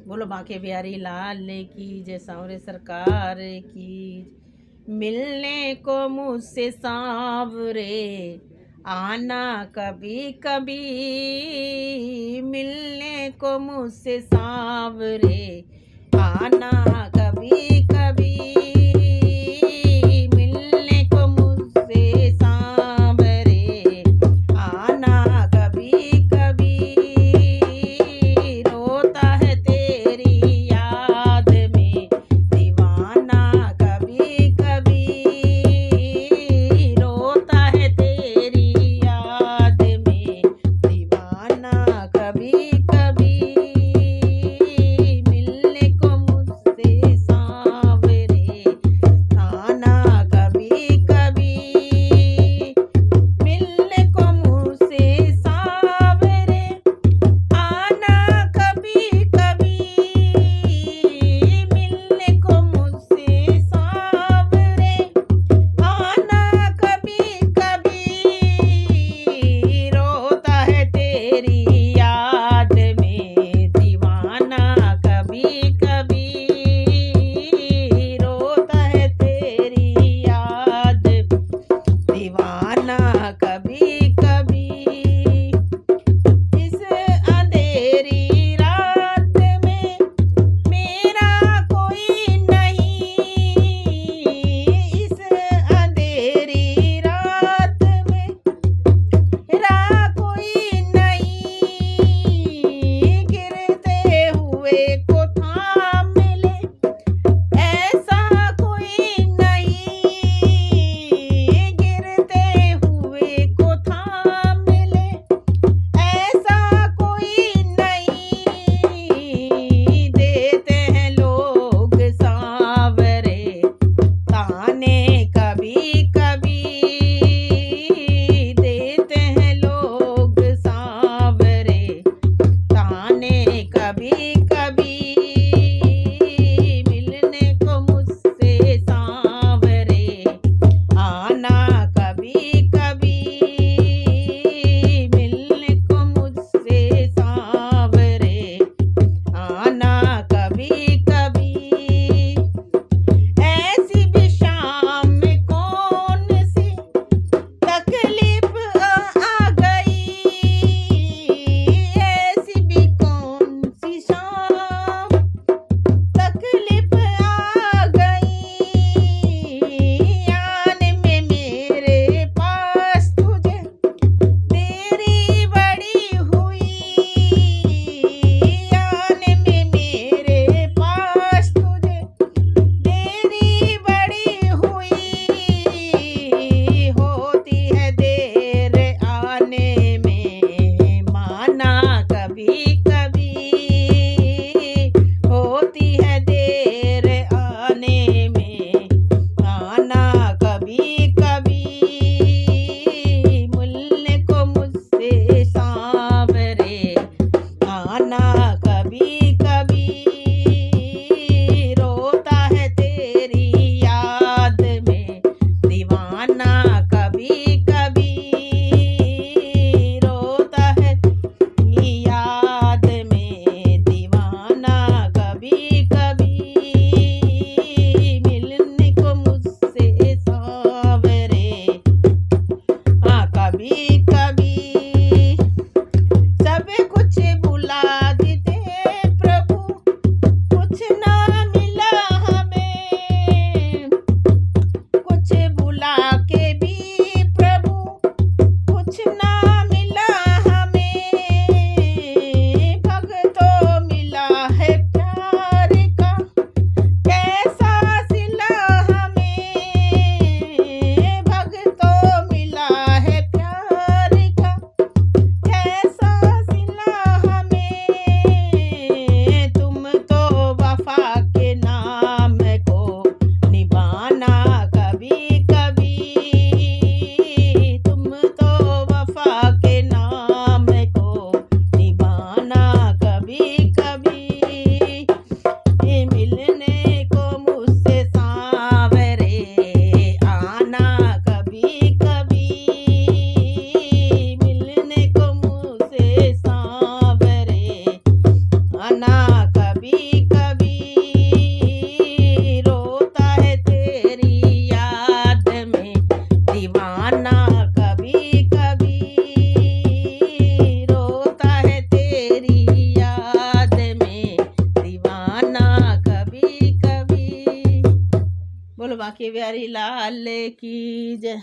बोलो बांके बिहारी लाल की जय, सांवरे सरकार की। मिलने को मुझसे सांवरे आना कभी कभी, मिलने को मुझसे सांवरे आना कभी कभी, मिलने को मुझसे सांवरे आना कभी कभी। रोता है तेरी याद में दीवाना कभी कभी, रोता है तेरी याद में दीवाना कभी कभी, मिलने को मुझसे सांवरे आना कभी कभी, मिलने को मुझसे सांवरे आना कभी कभी, मिलने को मुझसे सांवरे आना कभी कभी। रोता है तेरी याद में दीवाना कभी कभी, रोता है तेरी याद दीवाना कभी कभी। इस अंधेरी रात में मेरा कोई नहीं, इस अंधेरी रात में मेरा कोई नहीं, गिरते हुए को थाम ले ऐसा कोई नहीं, गिरते हुए को थाम ले ऐसा कोई नहीं। देते हैं लोग सांवरे ताने कभी कभी, देते हैं लोग सांवरे ताने कभी कभी, मिलने को मुझसे सांवरे आना कभी कभी, मिलने को मुझसे सांवरे आना कभी कभी। ऐसी भी शाम में कौन सी तकलीफ आ गई, ऐसी भी कौन सी शाम तकलीफ आ गई, आने में मेरे पास तुझे देरी बड़ी हुई, आने में कभी कभी रोता है तेरी याद में दीवाना कभी कभी रोता है तेरी याद में दीवाना कभी कभी। बोलो बांके बिहारी लाल की जय।